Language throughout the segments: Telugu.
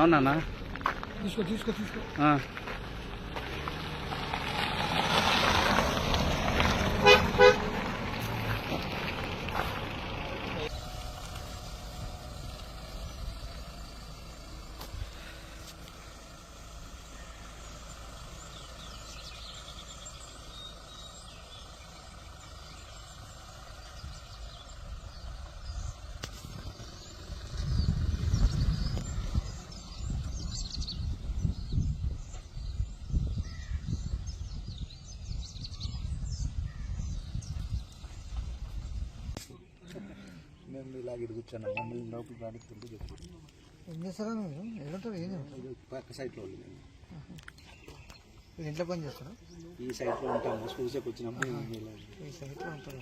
అవునా? తీసుకో తీసుకో తీసుకో. మేము ఇలాగ ఇది కూర్చున్నాం, మమ్మల్ని లోపలికి రానిస్తుంటే చెప్పి ఏం చేస్తారా మీరు? ఏమంటారు? ఏం పక్క సైట్లో వాళ్ళు మేము ఇంట్లో పని చేస్తారా? ఈ సైట్లో ఉంటాము. చూసేకి వచ్చినప్పుడు ఈ సైట్లో ఉంటారు.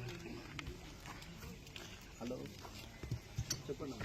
హలో చెప్పండి.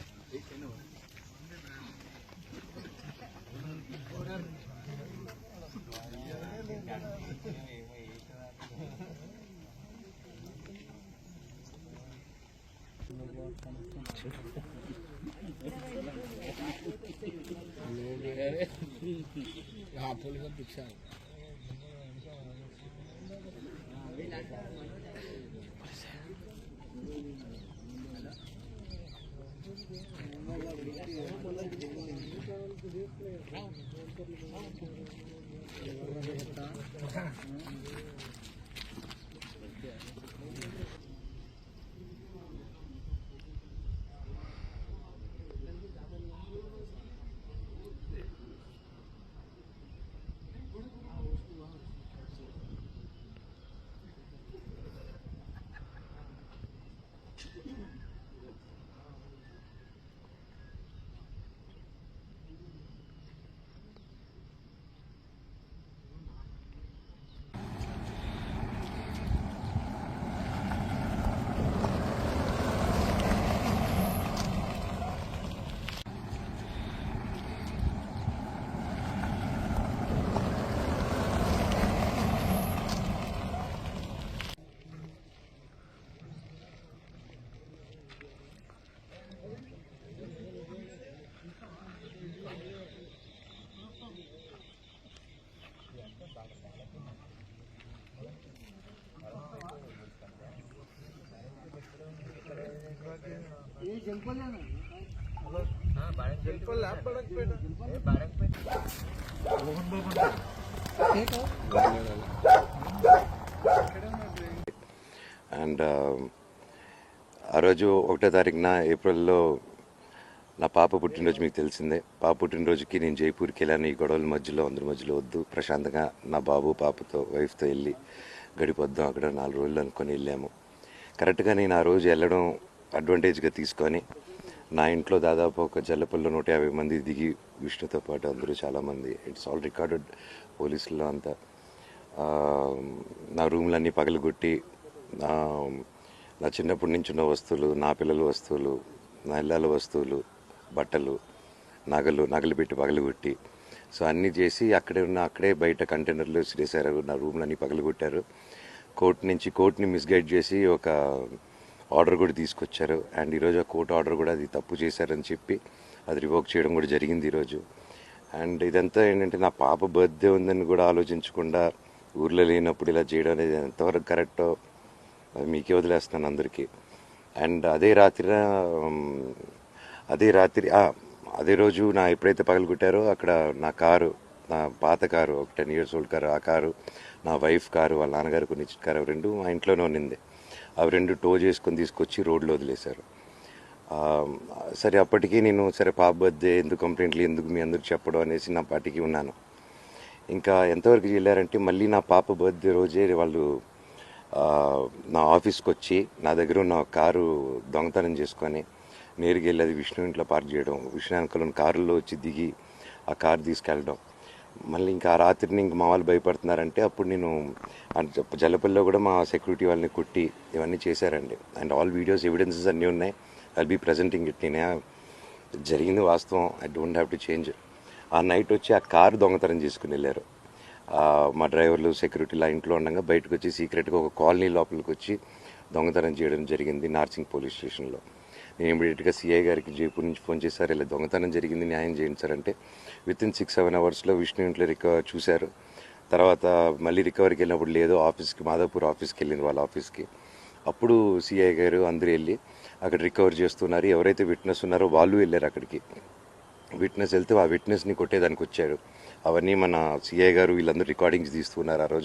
అండ్ ఆ రోజు 1వ తారీఖున ఏప్రిల్లో నా పాప పుట్టినరోజు మీకు తెలిసిందే. పాప పుట్టినరోజుకి నేను జైపూర్కి వెళ్ళాను. ఈ గొడవల మధ్యలో అందరి మధ్యలో వద్దు, ప్రశాంతంగా నా బాబు పాపతో వైఫ్తో వెళ్ళి గడిపొద్దాం అక్కడ 4 రోజులు అనుకొని వెళ్ళాము. కరెక్ట్గా నేను ఆ రోజు వెళ్ళడం అడ్వాంటేజ్గా తీసుకొని నా ఇంట్లో దాదాపు ఒక జల్లపల్లిలో 150 మంది దిగి విష్ణుతో పాటు అందరూ చాలామంది, ఇట్స్ ఆల్ రికార్డెడ్, పోలీసుల్లో అంతా నా రూమ్లన్నీ పగలగొట్టి నా చిన్నప్పటి నుంచి ఉన్న వస్తువులు, నా పిల్లల వస్తువులు, నా ఇళ్ళ వస్తువులు, బట్టలు, నగలు పెట్టి పగలగొట్టి, సో అన్నీ చేసి అక్కడే బయట కంటైనర్లు వేసారు. నా రూమ్లన్నీ పగలగొట్టారు. కోర్టుని మిస్గైడ్ చేసి ఒక ఆర్డర్ కూడా తీసుకొచ్చారు. అండ్ ఈరోజు ఆ కోర్టు ఆర్డర్ కూడా అది తప్పు చేశారని చెప్పి అది రివోక్ చేయడం కూడా జరిగింది ఈరోజు. అండ్ ఇదంతా ఏంటంటే నా పాప బర్త్డే ఉందని కూడా ఆలోచించకుండా ఊర్లో లేనప్పుడు ఇలా చేయడం అనేది ఎంతవరకు కరెక్టో మీకే వదిలేస్తున్నాను అందరికీ. అండ్ అదే రోజు ఎప్పుడైతే పగలగొట్టారో అక్కడ నా పాత కారు, ఒక 10 years old కారు, ఆ కారు, నా వైఫ్ కారు, వాళ్ళ నాన్నగారు కొన్ని ఇచ్చిన కారు, 2 మా ఇంట్లోనే ఉన్నింది. అవి 2 టో చేసుకొని తీసుకొచ్చి రోడ్లో వదిలేశారు. సరే అప్పటికీ నేను పాప బర్త్డే ఎందుకు కంప్లైంట్లు ఎందుకు మీ అందరికి చెప్పడం అనేసి నా పార్టీకి ఉన్నాను. ఇంకా ఎంతవరకు వెళ్ళారంటే మళ్ళీ నా పాప బర్త్డే రోజే వాళ్ళు నా ఆఫీస్కి వచ్చి నా దగ్గర ఉన్న కారు దొంగతనం చేసుకొని నేరుగా వెళ్ళి అది విష్ణు ఇంట్లో పార్క్ చేయడం, విష్ణు వెనకాల కారులో వచ్చి దిగి ఆ కారు తీసుకెళ్ళడం. మళ్ళీ ఇంకా ఆ రాత్రిని ఇంక మా వాళ్ళు భయపడుతున్నారంటే అప్పుడు నేను జల్లపల్లిలో కూడా మా సెక్యూరిటీ వాళ్ళని కొట్టి ఇవన్నీ చేశారండి. అండ్ ఆల్ వీడియోస్ ఎవిడెన్సెస్ అన్నీ ఉన్నాయి. I be presenting it. నేనే జరిగింది వాస్తవం. I don't have to change. ఆ నైట్ వచ్చి ఆ కారు దొంగతనం చేసుకుని వెళ్ళారు. మా డ్రైవర్లు, సెక్యూరిటీలు ఆ ఇంట్లో ఉండగా బయటకు వచ్చి సీక్రెట్గా ఒక కాలనీ లోపలికి వచ్చి దొంగతనం చేయడం జరిగింది నార్సింగ్ పోలీస్ స్టేషన్లో. నేను ఇమీడియట్గా సిఐ గారికి జైపూర్ నుంచి ఫోన్ చేశారు, ఇలా దొంగతనం జరిగింది, న్యాయం చేయండి సార్ అంటే వితిన్ 6-7 అవర్స్లో విష్ణు ఇంట్లో చూశారు. తర్వాత మళ్ళీ రికవరీకి వెళ్ళినప్పుడు లేదు, ఆఫీస్కి మాదాపూర్ ఆఫీస్కి వెళ్ళింది, వాళ్ళ ఆఫీస్కి. అప్పుడు సిఐ గారు అందరూ వెళ్ళి అక్కడ రికవర్ చేస్తున్నారు. ఎవరైతే విట్నెస్ ఉన్నారో వాళ్ళు వెళ్ళారు అక్కడికి. విట్నెస్ వెళ్తే ఆ విట్నెస్ని కొట్టేదానికి వచ్చారు. అవన్నీ మన సిఐ గారు వీళ్ళందరూ రికార్డింగ్స్ తీస్తున్నారు ఆ రోజు.